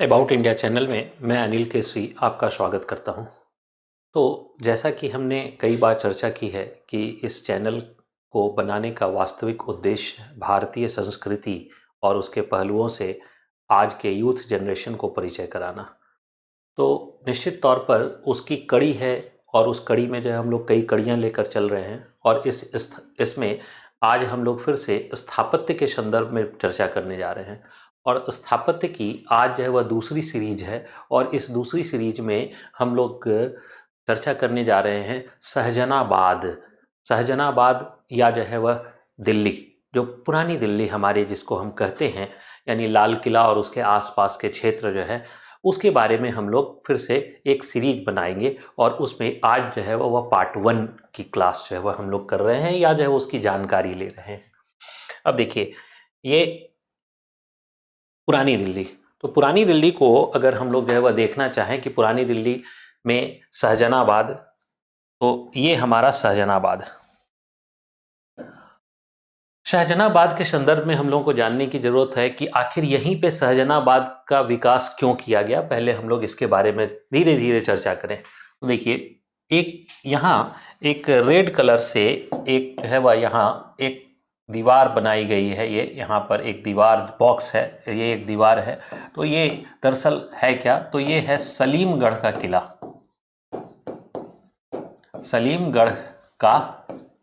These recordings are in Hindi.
अबाउट इंडिया चैनल में मैं अनिल केसरी आपका स्वागत करता हूं। तो जैसा कि हमने कई बार चर्चा की है कि इस चैनल को बनाने का वास्तविक उद्देश्य भारतीय संस्कृति और उसके पहलुओं से आज के यूथ जनरेशन को परिचय कराना। तो निश्चित तौर पर उसकी कड़ी है और उस कड़ी में जो है हम लोग कई कड़ियाँ लेकर चल रहे हैं और इसमें आज हम लोग फिर से स्थापत्य के संदर्भ में चर्चा करने जा रहे हैं। और स्थापत्य की आज जो है वह दूसरी सीरीज है और इस दूसरी सीरीज में हम लोग चर्चा करने जा रहे हैं सहजनाबाद। सहजनाबाद या जो है वह दिल्ली, जो पुरानी दिल्ली हमारे जिसको हम कहते हैं, यानी लाल किला और उसके आसपास के क्षेत्र जो है उसके बारे में हम लोग फिर से एक सीरीज बनाएंगे और उसमें आज जो है वह पार्ट 1 की क्लास जो है वह हम लोग कर रहे हैं या जो है उसकी जानकारी ले रहे हैं। अब देखिए, ये पुरानी दिल्ली, तो पुरानी दिल्ली को अगर हम लोग जो है वह देखना चाहें कि पुरानी दिल्ली में सहजनाबाद, तो ये हमारा सहजनाबाद। सहजनाबाद के संदर्भ में हम लोगों को जानने की जरूरत है कि आखिर यहीं पे सहजनाबाद का विकास क्यों किया गया। पहले हम लोग इसके बारे में धीरे धीरे चर्चा करें। तो देखिए, एक यहाँ एक रेड कलर से एक है वह यहाँ एक दीवार बनाई गई है। ये यहाँ पर एक दीवार बॉक्स है, ये एक दीवार है। तो ये दरअसल है क्या, तो ये है सलीमगढ़ का किला। सलीमगढ़ का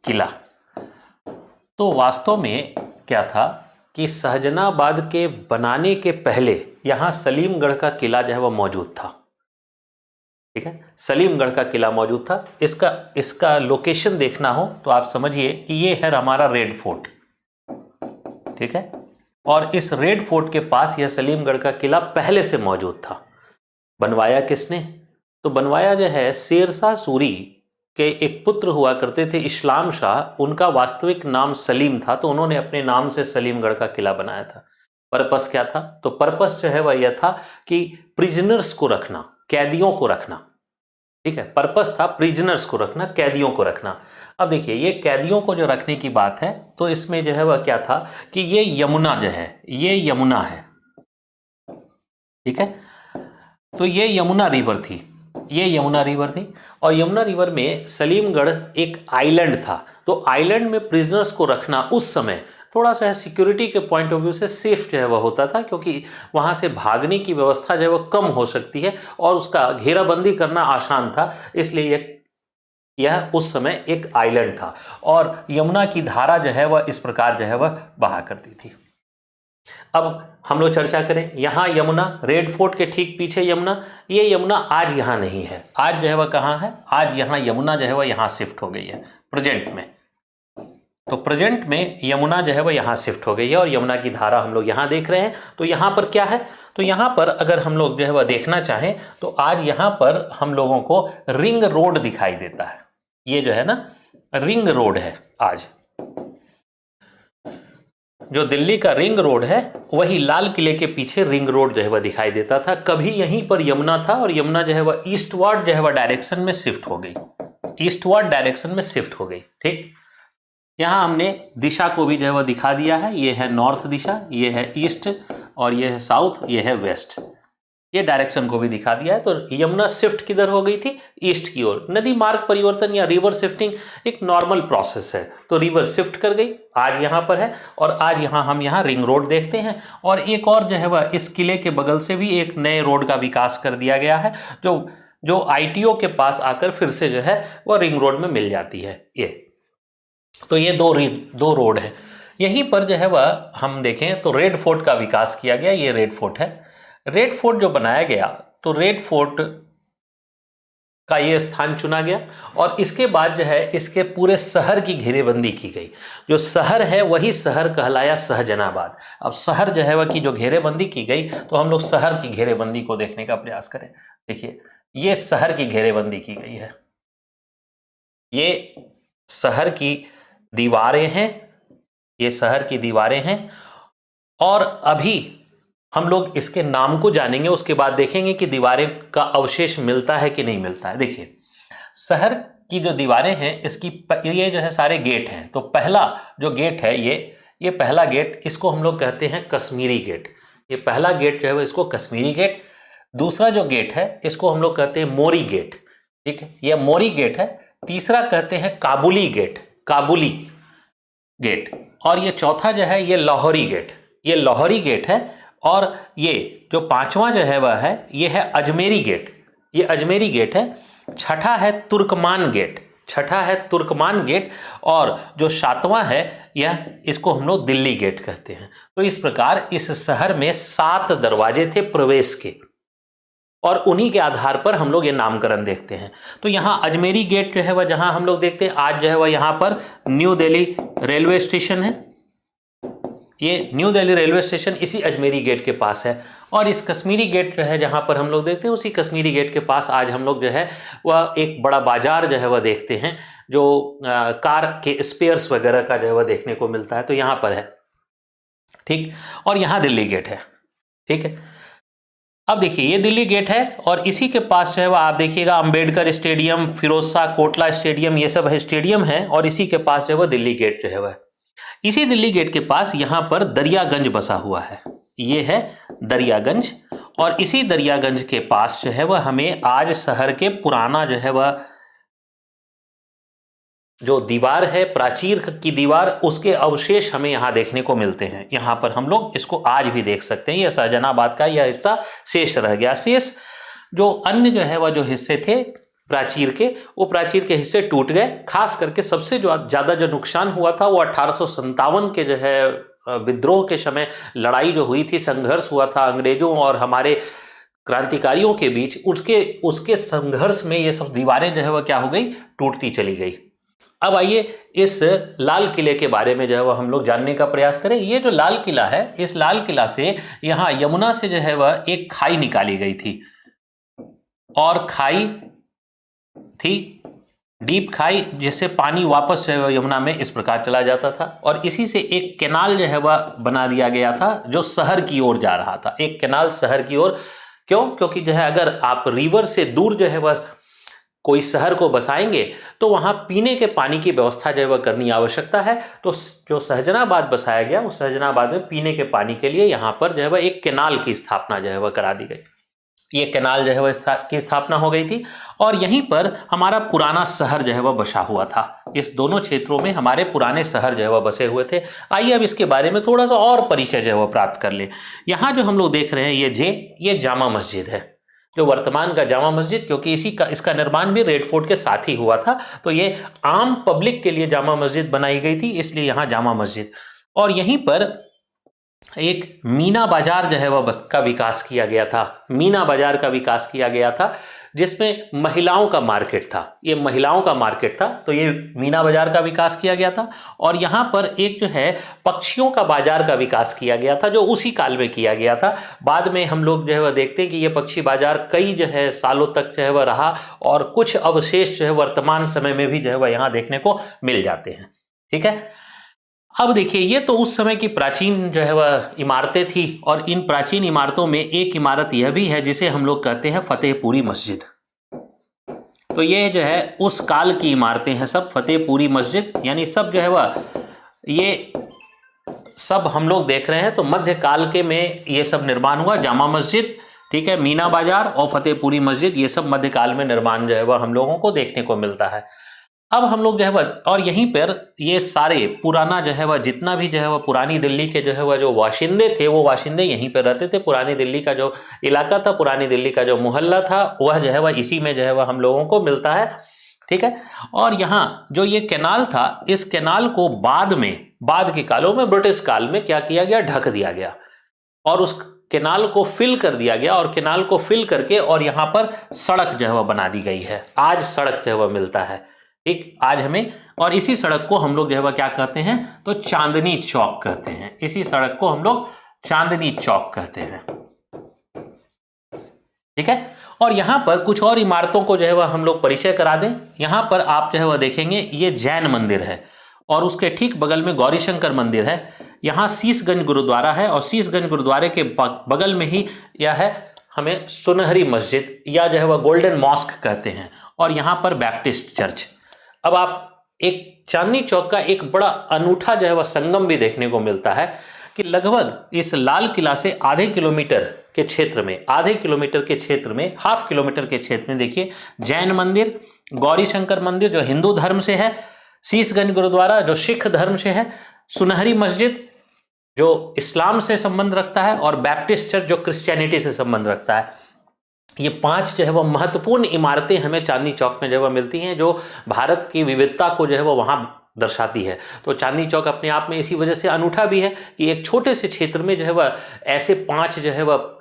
किला। तो वास्तव में क्या था कि सहजनाबाद के बनाने के पहले यहाँ सलीमगढ़ का किला जो है वह मौजूद था। ठीक है, सलीमगढ़ का किला मौजूद था। इसका लोकेशन देखना हो तो आप समझिए कि ये है हमारा रेड फोर्ट। ठीक है, और इस रेड फोर्ट के पास यह सलीमगढ़ का किला पहले से मौजूद था। बनवाया किसने, तो बनवाया जो है शेरशाह सूरी के एक पुत्र हुआ करते थे इस्लाम शाह। उनका वास्तविक नाम सलीम था, तो उन्होंने अपने नाम से सलीमगढ़ का किला बनाया था। पर्पस क्या था, तो पर्पस जो है वह यह था कि प्रिजनर्स को रखना, कैदियों को रखना। ठीक है, पर्पस था प्रिजनर्स को रखना, कैदियों को रखना। अब देखिए, ये कैदियों को जो रखने की बात है, तो इसमें जो है वह क्या था कि ये यमुना जो है, ये यमुना है। ठीक है, तो ये यमुना रिवर थी, ये यमुना रिवर थी। और यमुना रिवर में सलीमगढ़ एक आइलैंड था। तो आइलैंड में प्रिजनर्स को रखना उस समय थोड़ा सा सिक्योरिटी के पॉइंट ऑफ व्यू से सेफ जो है वह होता था, क्योंकि वहाँ से भागने की व्यवस्था जो है वह कम हो सकती है और उसका घेराबंदी करना आसान था। इसलिए यह उस समय एक आइलैंड था और यमुना की धारा जो है वह इस प्रकार जो है वह बहा करती थी। अब हम लोग चर्चा करें, यहाँ यमुना, रेड फोर्ट के ठीक पीछे यमुना। ये यमुना आज यहाँ नहीं है, आज जो है वह कहाँ है, आज यहाँ यमुना जो है वह यहाँ शिफ्ट हो गई है प्रेजेंट में। तो प्रेजेंट में यमुना जो है वह यहाँ शिफ्ट हो गई है और यमुना की धारा हम लोग यहाँ देख रहे हैं। तो यहाँ पर क्या है, तो यहाँ पर अगर हम लोग जो है वह देखना चाहें तो आज यहाँ पर हम लोगों को रिंग रोड दिखाई देता है। ये जो है ना रिंग रोड है। आज जो दिल्ली का रिंग रोड है वही लाल किले के पीछे रिंग रोड जो है वह दिखाई देता था। कभी यहीं पर यमुना था और यमुना जो है वह ईस्टवर्ड जो है वह डायरेक्शन में शिफ्ट हो गई, ईस्टवर्ड डायरेक्शन में शिफ्ट हो गई। ठीक, यहाँ हमने दिशा को भी जो है वह दिखा दिया है। ये है नॉर्थ दिशा, ये है ईस्ट और ये है साउथ, ये है वेस्ट। ये डायरेक्शन को भी दिखा दिया है। तो यमुना शिफ्ट किधर हो गई थी, ईस्ट की ओर। नदी मार्ग परिवर्तन या रिवर शिफ्टिंग एक नॉर्मल प्रोसेस है। तो रिवर शिफ्ट कर गई, आज यहाँ पर है और आज यहाँ हम यहाँ रिंग रोड देखते हैं। और एक और जो है वह इस किले के बगल से भी एक नए रोड का विकास कर दिया गया है, जो ITO के पास आकर फिर से जो है वह रिंग रोड में मिल जाती है। ये तो ये दो रोड है। यहीं पर जो है वह हम देखें तो रेड फोर्ट का विकास किया गया। ये रेड फोर्ट है। रेड फोर्ट जो बनाया गया, तो रेड फोर्ट का ये स्थान चुना गया और इसके बाद जो है इसके पूरे शहर की घेरेबंदी की गई। जो शहर है वही शहर कहलाया सहजनाबाद। अब शहर जो है वह की जो घेरेबंदी की गई, तो हम लोग शहर की घेरेबंदी को देखने का प्रयास करें। देखिए, ये शहर की घेरेबंदी की गई है, ये शहर की दीवारें हैं, ये शहर की दीवारें हैं। और अभी हम लोग इसके नाम को जानेंगे, उसके बाद देखेंगे कि दीवारें का अवशेष मिलता है कि नहीं मिलता है। देखिए, शहर की जो दीवारें हैं इसकी ये जो है सारे गेट हैं। तो पहला जो गेट है ये पहला गेट, इसको हम लोग कहते हैं कश्मीरी गेट। ये पहला गेट जो है वो इसको कश्मीरी गेट दूसरा जो गेट है इसको हम लोग कहते हैं मोरी गेट, ठीक है, यह मोरी गेट है। तीसरा कहते हैं काबुली गेट, काबुली गेट। और ये चौथा जो है ये लाहौरी गेट, ये लाहौरी गेट है। और ये जो पांचवा जो है वह है ये है अजमेरी गेट, ये अजमेरी गेट है। छठा है तुर्कमान गेट, छठा है तुर्कमान गेट। और जो सातवां है यह, इसको हम लोग दिल्ली गेट कहते हैं। तो इस प्रकार इस शहर में 7 दरवाजे थे प्रवेश के, और उन्हीं के आधार पर हम लोग ये नामकरण देखते हैं। तो यहाँ अजमेरी गेट जो है वह जहाँ हम लोग देखते हैं आज जो है वह यहाँ पर न्यू दिल्ली रेलवे स्टेशन है। ये न्यू दिल्ली रेलवे स्टेशन इसी अजमेरी गेट के पास है। और इस कश्मीरी गेट जो है जहाँ पर हम लोग देखते हैं, उसी कश्मीरी गेट के पास आज हम लोग जो है वह एक बड़ा बाजार जो है वह देखते हैं, जो कार के स्पेयर्स वगैरह का जो है वह देखने को मिलता है। तो यहाँ पर है, ठीक। और यहाँ दिल्ली गेट है, ठीक है। अब देखिए ये दिल्ली गेट है, और इसी के पास जो है वह आप देखिएगा अंबेडकर स्टेडियम, फिरोज शाह कोटला स्टेडियम, ये सब है स्टेडियम है। और इसी के पास जो है वह दिल्ली गेट जो है वह, इसी दिल्ली गेट के पास यहाँ पर दरियागंज बसा हुआ है, ये है दरियागंज। और इसी दरियागंज के पास जो है वह हमें आज शहर के पुराना जो है वह जो दीवार है, प्राचीर की दीवार, उसके अवशेष हमें यहाँ देखने को मिलते हैं। यहाँ पर हम लोग इसको आज भी देख सकते हैं। यह शाहजहानाबाद का यह हिस्सा शेष रह गया। शेष जो अन्य जो है वह जो हिस्से थे प्राचीर के, वो प्राचीर के हिस्से टूट गए। खास करके सबसे जो ज़्यादा जो नुकसान हुआ था वो 1857 के जो है विद्रोह के समय लड़ाई जो हुई थी, संघर्ष हुआ था अंग्रेजों और हमारे क्रांतिकारियों के बीच। उसके संघर्ष में ये सब दीवारें जो है वह क्या हो गई, टूटती चली गई। अब आइए इस लाल किले के बारे में जो है वह हम लोग जानने का प्रयास करें। ये जो लाल किला है, इस लाल किला से यहाँ यमुना से जो है वह एक खाई निकाली गई थी, और खाई थी डीप खाई, जिससे पानी वापस जो है यमुना में इस प्रकार चला जाता था। और इसी से एक कैनाल जो है वह बना दिया गया था जो शहर की ओर जा रहा था, एक कैनाल शहर की ओर। क्यों? क्योंकि जो है अगर आप रिवर से दूर जो है वह कोई शहर को बसाएंगे तो वहाँ पीने के पानी की व्यवस्था जो है वह करनी आवश्यकता है। तो जो शाहजहानाबाद बसाया गया, उस शाहजहानाबाद में पीने के पानी के लिए यहाँ पर जो है वह एक कैनाल की स्थापना जो है वह करा दी गई। ये कैनाल जो है वह की स्थापना हो गई थी, और यहीं पर हमारा पुराना शहर जो है वह बसा हुआ था। इस दोनों क्षेत्रों में हमारे पुराने शहर जो है वह बसे हुए थे। आइए अब इसके बारे में थोड़ा सा और परिचय जो है वह प्राप्त कर ले। यहाँ जो हम लोग देख रहे हैं ये जामा मस्जिद है, जो वर्तमान का जामा मस्जिद, क्योंकि इसका निर्माण भी रेड फोर्ट के साथ ही हुआ था। तो ये आम पब्लिक के लिए जामा मस्जिद बनाई गई थी, इसलिए यहाँ जामा मस्जिद। और यहीं पर एक मीना बाजार जो है वह का विकास किया गया था, मीना बाजार का विकास किया गया था, जिसमें महिलाओं का मार्केट था। ये महिलाओं का मार्केट था, तो ये मीना बाजार का विकास किया गया था। और यहाँ पर एक जो है पक्षियों का बाजार का विकास किया गया था, जो उसी काल में किया गया था। बाद में हम लोग जो है वह देखते हैं कि ये पक्षी बाजार कई जो है सालों तक जो है वह रहा, और कुछ अवशेष जो है वर्तमान समय में भी जो है वह यहाँ देखने को मिल जाते हैं। ठीक है, अब देखिए ये तो उस समय की प्राचीन जो है वह इमारतें थी, और इन प्राचीन इमारतों में एक इमारत यह भी है जिसे हम लोग कहते हैं फतेहपुरी मस्जिद। तो ये जो है उस काल की इमारतें हैं सब, फतेहपुरी मस्जिद, यानी सब जो है वह ये सब हम लोग देख रहे हैं। तो मध्यकाल के में ये सब निर्माण हुआ, जामा मस्जिद, ठीक है, मीना बाजार और फतेहपुरी मस्जिद, ये सब मध्यकाल में निर्माण जो है वह हम लोगों को देखने को मिलता है। अब हम लोग जो है वह, और यहीं पर ये सारे पुराना जो है वह जितना भी जो है वह पुरानी दिल्ली के जो है वह जो वाशिंदे थे, वो वाशिंदे यहीं पर रहते थे। पुरानी दिल्ली का जो इलाका था, पुरानी दिल्ली का जो मोहल्ला था, वह जो है वह इसी में जो है वह हम लोगों को मिलता है। ठीक है, और यहाँ जो ये कैनाल था, इस कैनाल को बाद के कालों में, ब्रिटिश काल में क्या किया गया, ढक दिया गया, और उस कैनाल को फिल कर दिया गया, और कैनाल को फिल करके और यहाँ पर सड़क जो है वह बना दी गई है। आज सड़क जो है वह मिलता है, ठीक, आज हमें, और इसी सड़क को हम लोग जो है वह क्या कहते हैं, तो चांदनी चौक कहते हैं। इसी सड़क को हम लोग चांदनी चौक कहते हैं। ठीक है, और यहाँ पर कुछ और इमारतों को जो है वह हम लोग परिचय करा दें। यहाँ पर आप जो है वह देखेंगे ये जैन मंदिर है, और उसके ठीक बगल में गौरीशंकर मंदिर है। यहाँ शीशगंज गुरुद्वारा है, और शीशगंज गुरुद्वारे के बगल में ही यह है हमें सुनहरी मस्जिद, या जो है वह गोल्डन मॉस्क कहते हैं, और यहाँ पर बैप्टिस्ट चर्च। अब आप एक चांदनी चौक का एक बड़ा अनूठा जो है वह संगम भी देखने को मिलता है, कि लगभग इस लाल किला से आधे किलोमीटर के क्षेत्र में, आधे किलोमीटर के क्षेत्र में, हाफ किलोमीटर के क्षेत्र में देखिए जैन मंदिर, गौरी शंकर मंदिर जो हिंदू धर्म से है, शीशगंज गुरुद्वारा जो सिख धर्म से है, सुनहरी मस्जिद जो इस्लाम से संबंध रखता है और बैप्टिस्ट चर्च जो क्रिश्चियनिटी से संबंध रखता है। ये 5 जो है वह महत्वपूर्ण इमारतें हमें चांदनी चौक में जो है वह मिलती हैं, जो भारत की विविधता को जो है वह वहाँ दर्शाती है। तो चांदनी चौक अपने आप में इसी वजह से अनूठा भी है कि एक छोटे से क्षेत्र में जो है वह ऐसे 5 जो है वह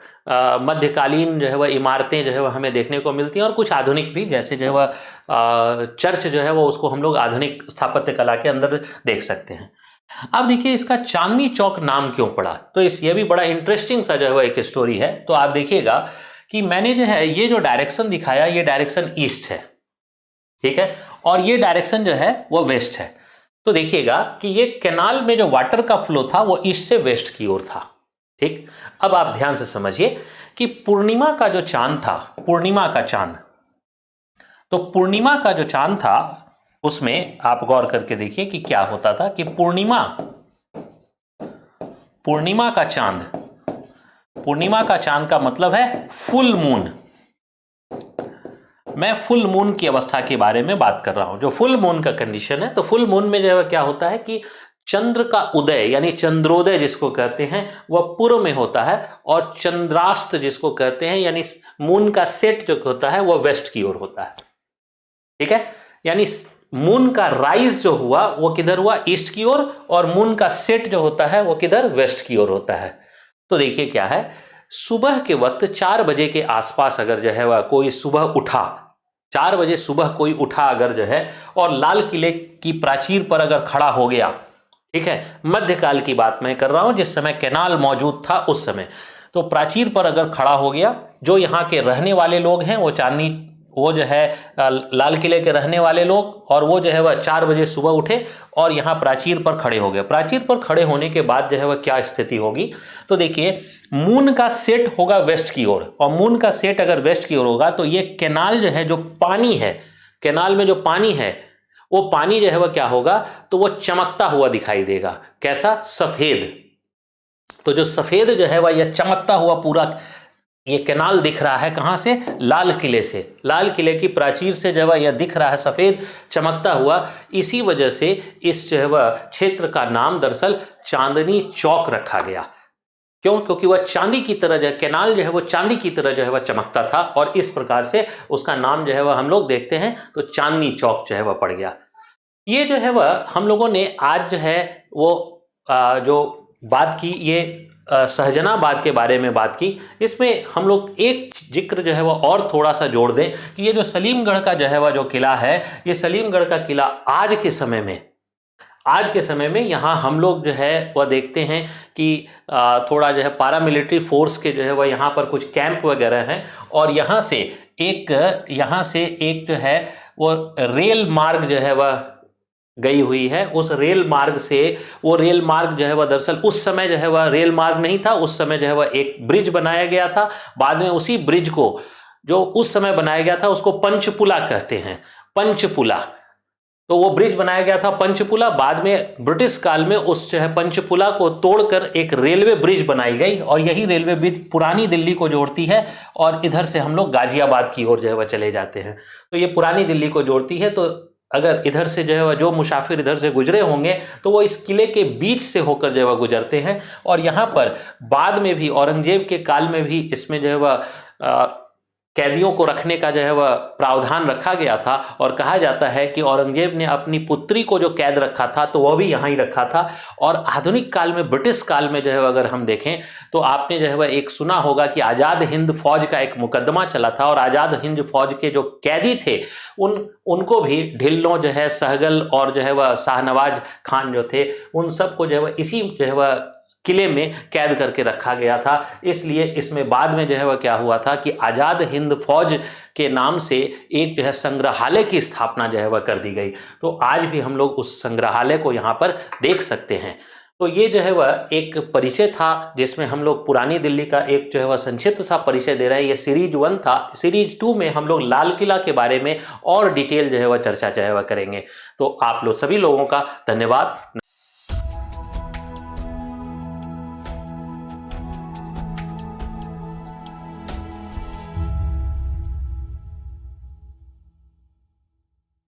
मध्यकालीन जो है वह इमारतें जो है वह हमें देखने को मिलती हैं, और कुछ आधुनिक भी, जैसे जो है वह चर्च जो है वह उसको हम लोग आधुनिक स्थापत्य कला के अंदर देख सकते हैं। अब देखिए इसका चांदनी चौक नाम क्यों पड़ा, तो ये भी बड़ा इंटरेस्टिंग सा जो है वह एक स्टोरी है। तो आप देखिएगा कि मैंने जो है ये जो डायरेक्शन दिखाया, ये डायरेक्शन ईस्ट है, ठीक है, और ये डायरेक्शन जो है वो वेस्ट है। तो देखिएगा कि ये कैनाल में जो वाटर का फ्लो था वो ईस्ट से वेस्ट की ओर था, ठीक। अब आप ध्यान से समझिए कि पूर्णिमा का जो चांद था, पूर्णिमा का चांद, तो पूर्णिमा का जो चांद था उसमें आप गौर करके देखिए कि क्या होता था कि पूर्णिमा का चांद का मतलब है फुल मून। मैं फुल मून की अवस्था के बारे में बात कर रहा हूं, जो फुल मून का कंडीशन है। तो फुल मून में जो है क्या होता है कि चंद्र का उदय यानी चंद्रोदय जिसको कहते हैं वह पूर्व में होता है, और चंद्रास्त जिसको कहते हैं यानी मून का सेट जो होता है वह वेस्ट की ओर होता है, ठीक है। यानी मून का राइज जो हुआ वो किधर हुआ, ईस्ट की ओर, और मून का सेट जो होता है वो किधर, वेस्ट की ओर होता है। तो देखिए क्या है, सुबह के वक्त 4 बजे के आसपास अगर जो है वह कोई सुबह उठा, 4 बजे सुबह कोई उठा अगर जो है, और लाल किले की प्राचीर पर अगर खड़ा हो गया, ठीक है, मध्यकाल की बात मैं कर रहा हूं, जिस समय कैनाल मौजूद था उस समय, तो प्राचीर पर अगर खड़ा हो गया, जो यहाँ के रहने वाले लोग हैं वो जो है लाल किले के रहने वाले लोग, और वो जो है वह 4 बजे सुबह उठे और यहाँ प्राचीर पर खड़े हो गए। प्राचीर पर खड़े होने के बाद जो है वह क्या स्थिति होगी, तो देखिए मून का सेट होगा वेस्ट की ओर, और मून का सेट अगर वेस्ट की ओर होगा तो ये कैनाल जो है, जो पानी है, कैनाल में जो पानी है वो पानी जो है वह क्या होगा, तो वो चमकता हुआ दिखाई देगा। कैसा, सफेद। तो जो सफेद जो है वह यह चमकता हुआ पूरा ये कैनाल दिख रहा है, कहां से, लाल किले से, लाल किले की प्राचीर से जो है यह दिख रहा है सफेद चमकता हुआ। इसी वजह से इस जो है वह क्षेत्र का नाम दरअसल चांदनी चौक रखा गया। क्यों, क्योंकि वह चांदी की तरह जो है, कैनाल जो है वो चांदी की तरह जो है वह चमकता था, और इस प्रकार से उसका नाम जो है वह हम लोग देखते हैं तो चांदनी चौक जो है वह पड़ गया। ये जो है वह हम लोगों ने आज जो है वो जो बात की, ये सहजनाबाद के बारे में बात की। इसमें हम लोग एक जिक्र जो है वह और थोड़ा सा जोड़ दें कि ये जो सलीमगढ़ का जो है वह जो किला है, ये सलीमगढ़ का किला आज के समय में यहाँ हम लोग जो है वह देखते हैं कि थोड़ा जो है पारामिलिट्री फोर्स के जो है वह यहाँ पर कुछ कैंप वगैरह हैं, और यहाँ से एक जो है वो रेल मार्ग जो है वह गई हुई है। उस रेल मार्ग से, वो रेल मार्ग जो है वह दरअसल उस समय जो है वह रेल मार्ग नहीं था, उस समय जो है वह एक ब्रिज बनाया गया था। बाद में उसी ब्रिज को जो उस समय बनाया गया था उसको पंचपुला कहते हैं, पंचपुला। तो वो ब्रिज बनाया गया था पंचपुला। बाद में ब्रिटिश काल में उस जो है पंचपुला को तोड़कर एक रेलवे ब्रिज बनाई गई, और यही रेलवे ब्रिज पुरानी दिल्ली को जोड़ती है, और इधर से हम लोग गाजियाबाद की ओर जो है वह चले जाते हैं। तो ये पुरानी दिल्ली को जोड़ती है। तो अगर इधर से जो है वह जो मुसाफिर इधर से गुजरे होंगे तो वो इस किले के बीच से होकर जो है वह गुजरते हैं। और यहाँ पर बाद में भी औरंगजेब के काल में भी इसमें जो है वह कैदियों को रखने का जो है वह प्रावधान रखा गया था, और कहा जाता है कि औरंगजेब ने अपनी पुत्री को जो कैद रखा था तो वह भी यहाँ ही रखा था। और आधुनिक काल में, ब्रिटिश काल में जो है अगर हम देखें तो आपने जो है वह एक सुना होगा कि आज़ाद हिंद फौज का एक मुकदमा चला था, और आज़ाद हिंद फौज के जो कैदी थे उनको भी ढिल्लों जो है, सहगल और जो है वह शाहनवाज खान जो थे, उन सबको जो है वह इसी जो है वह किले में कैद करके रखा गया था। इसलिए इसमें बाद में जो है वह क्या हुआ था कि आज़ाद हिंद फौज के नाम से एक जो है संग्रहालय की स्थापना जो है वह कर दी गई। तो आज भी हम लोग उस संग्रहालय को यहाँ पर देख सकते हैं। तो ये जो है वह एक परिचय था जिसमें हम लोग पुरानी दिल्ली का एक जो है वह संक्षिप्त सा परिचय दे रहे हैं। ये सीरीज 1 था। सीरीज 2 में हम लोग लाल किला के बारे में और डिटेल जो है वह चर्चा जो है वह करेंगे। तो आप लोग सभी लोगों का धन्यवाद।